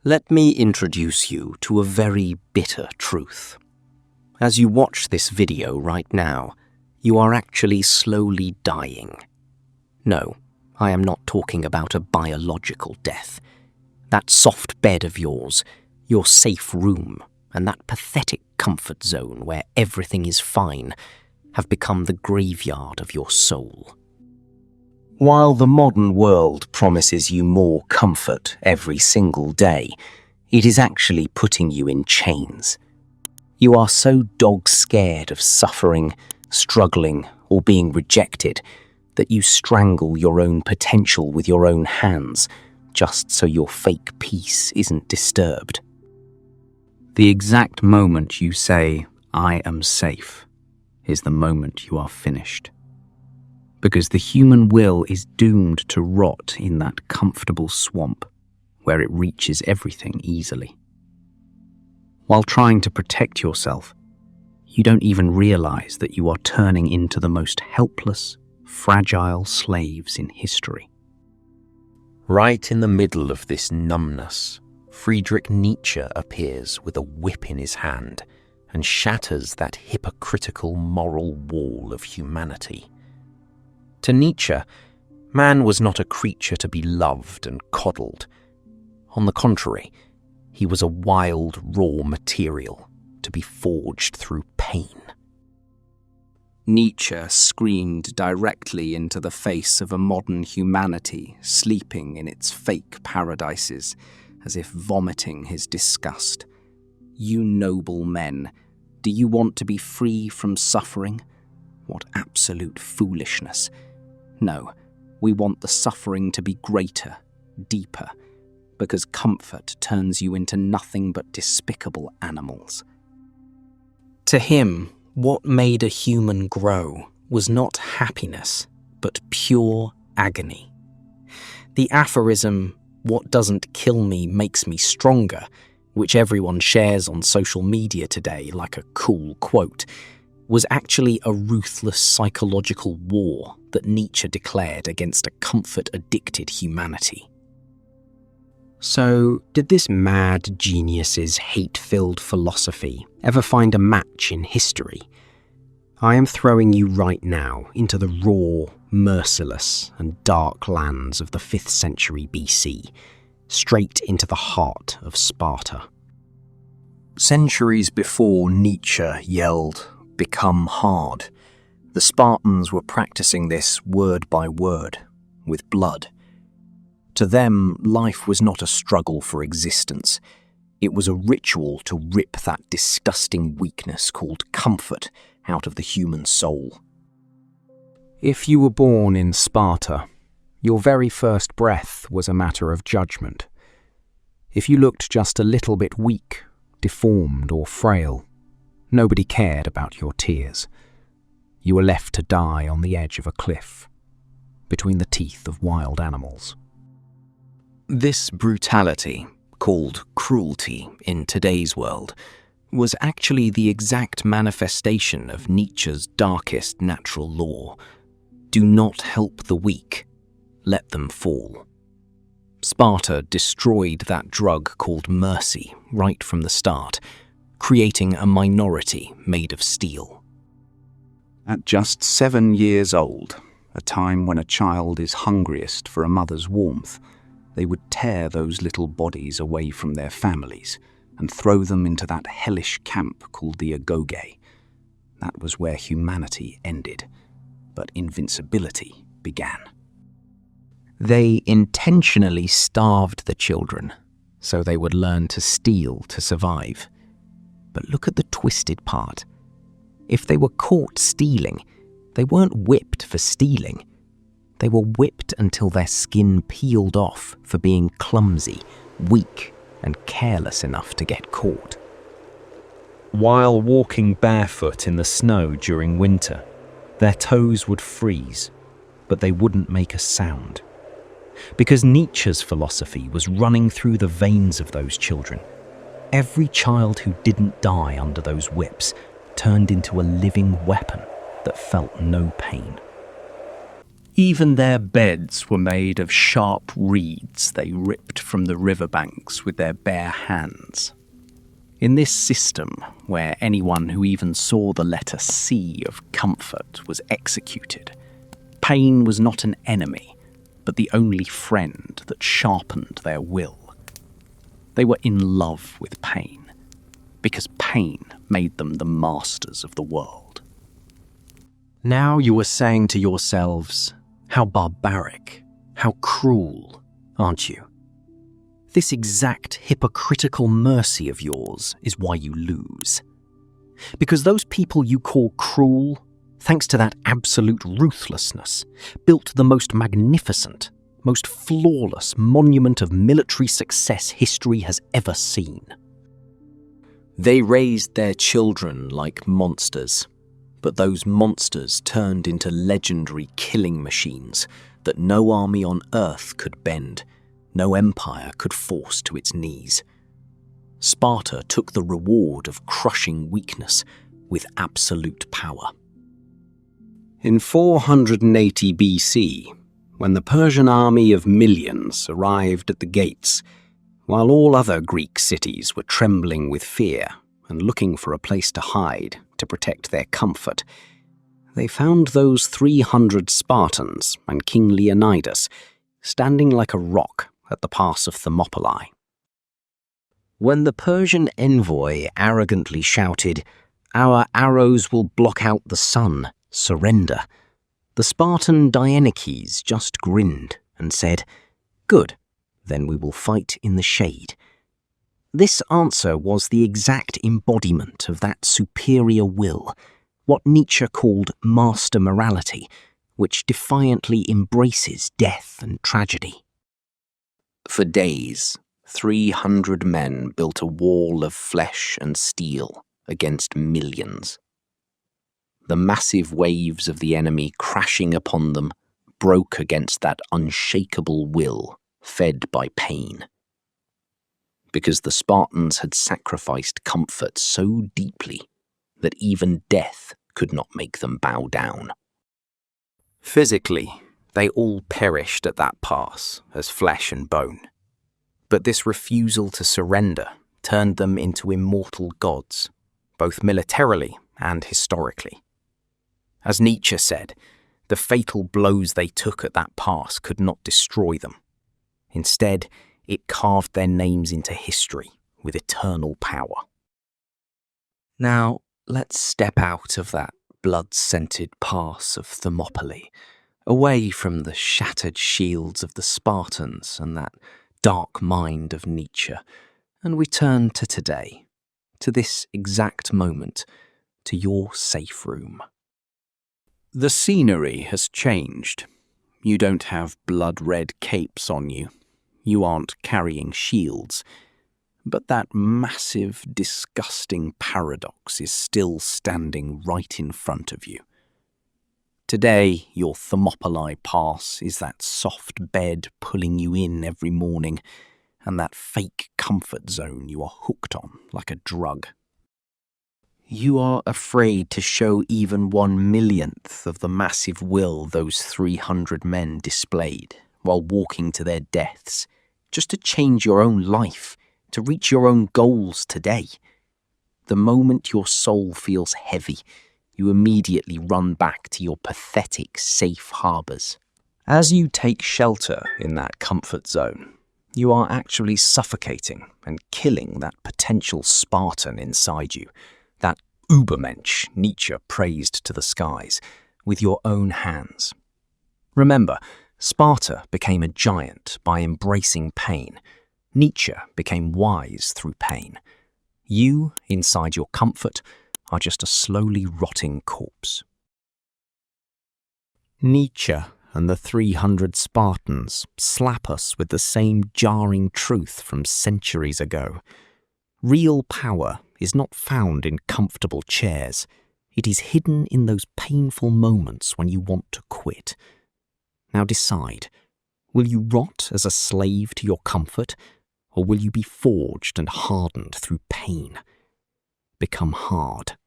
Let me introduce you to a very bitter truth. As you watch this video right now, you are actually slowly dying. No, I am not talking about a biological death. That soft bed of yours, your safe room, and that pathetic comfort zone where everything is fine have become the graveyard of your soul. While the modern world promises you more comfort every single day, it is actually putting you in chains. You are so dog-scared of suffering, struggling, or being rejected that you strangle your own potential with your own hands, just so your fake peace isn't disturbed. The exact moment you say, "I am safe," is the moment you are finished. Because the human will is doomed to rot in that comfortable swamp where it reaches everything easily. While trying to protect yourself, you don't even realize that you are turning into the most helpless, fragile slaves in history. Right in the middle of this numbness, Friedrich Nietzsche appears with a whip in his hand and shatters that hypocritical moral wall of humanity. To Nietzsche, man was not a creature to be loved and coddled. On the contrary, he was a wild, raw material to be forged through pain. Nietzsche screamed directly into the face of a modern humanity sleeping in its fake paradises, as if vomiting his disgust. You noble men, do you want to be free from suffering? What absolute foolishness. No, we want the suffering to be greater, deeper, because comfort turns you into nothing but despicable animals. To him, what made a human grow was not happiness, but pure agony. The aphorism, "What doesn't kill me makes me stronger," which everyone shares on social media today like a cool quote, was actually a ruthless psychological war that Nietzsche declared against a comfort-addicted humanity. So, did this mad genius's hate-filled philosophy ever find a match in history? I am throwing you right now into the raw, merciless, and dark lands of the 5th century BC, straight into the heart of Sparta. Centuries before Nietzsche yelled, "Become hard," the Spartans were practicing this word by word, with blood. To them, life was not a struggle for existence. It was a ritual to rip that disgusting weakness called comfort out of the human soul. If you were born in Sparta, your very first breath was a matter of judgment. If you looked just a little bit weak, deformed, or frail, nobody cared about your tears. You were left to die on the edge of a cliff, between the teeth of wild animals. This brutality, called cruelty in today's world, was actually the exact manifestation of Nietzsche's darkest natural law. Do not help the weak, let them fall. Sparta destroyed that drug called mercy right from the start, creating a minority made of steel. At just 7 years old, a time when a child is hungriest for a mother's warmth, they would tear those little bodies away from their families and throw them into that hellish camp called the Agoge. That was where humanity ended, but invincibility began. They intentionally starved the children so they would learn to steal to survive. But look at the twisted part. If they were caught stealing, they weren't whipped for stealing. They were whipped until their skin peeled off for being clumsy, weak, and careless enough to get caught. While walking barefoot in the snow during winter, their toes would freeze, but they wouldn't make a sound. Because Nietzsche's philosophy was running through the veins of those children. Every child who didn't die under those whips turned into a living weapon that felt no pain. Even their beds were made of sharp reeds they ripped from the riverbanks with their bare hands. In this system, where anyone who even saw the letter C of comfort was executed, pain was not an enemy, but the only friend that sharpened their will. They were in love with pain, because pain made them the masters of the world. Now you are saying to yourselves, how barbaric, how cruel, aren't you? This exact hypocritical mercy of yours is why you lose. Because those people you call cruel, thanks to that absolute ruthlessness, built the most magnificent, most flawless monument of military success history has ever seen. They raised their children like monsters, but those monsters turned into legendary killing machines that no army on earth could bend, no empire could force to its knees. Sparta took the reward of crushing weakness with absolute power. In 480 BC, when the Persian army of millions arrived at the gates, while all other Greek cities were trembling with fear and looking for a place to hide to protect their comfort, they found those 300 Spartans and King Leonidas standing like a rock at the pass of Thermopylae. When the Persian envoy arrogantly shouted, "Our arrows will block out the sun, surrender," the Spartan Dienekes just grinned and said, "Good, then we will fight in the shade." This answer was the exact embodiment of that superior will, what Nietzsche called master morality, which defiantly embraces death and tragedy. For days, 300 men built a wall of flesh and steel against millions. The massive waves of the enemy crashing upon them broke against that unshakable will fed by pain. Because the Spartans had sacrificed comfort so deeply that even death could not make them bow down. Physically, they all perished at that pass as flesh and bone. But this refusal to surrender turned them into immortal gods, both militarily and historically. As Nietzsche said, the fatal blows they took at that pass could not destroy them. Instead, it carved their names into history with eternal power. Now, let's step out of that blood-scented pass of Thermopylae, away from the shattered shields of the Spartans and that dark mind of Nietzsche, and we turn to today, to this exact moment, to your safe room. The scenery has changed. You don't have blood-red capes on you. You aren't carrying shields. But that massive, disgusting paradox is still standing right in front of you. Today, your Thermopylae pass is that soft bed pulling you in every morning, and that fake comfort zone you are hooked on like a drug. You are afraid to show even 1/1,000,000th of the massive will those 300 men displayed while walking to their deaths, just to change your own life, to reach your own goals today. The moment your soul feels heavy, you immediately run back to your pathetic safe harbours. As you take shelter in that comfort zone, you are actually suffocating and killing that potential Spartan inside you, that Übermensch Nietzsche praised to the skies, with your own hands. Remember, Sparta became a giant by embracing pain. Nietzsche became wise through pain. You, inside your comfort, are just a slowly rotting corpse. Nietzsche and the 300 Spartans slap us with the same jarring truth from centuries ago. Real power is not found in comfortable chairs. It is hidden in those painful moments when you want to quit. Now decide, will you rot as a slave to your comfort, or will you be forged and hardened through pain? Become hard.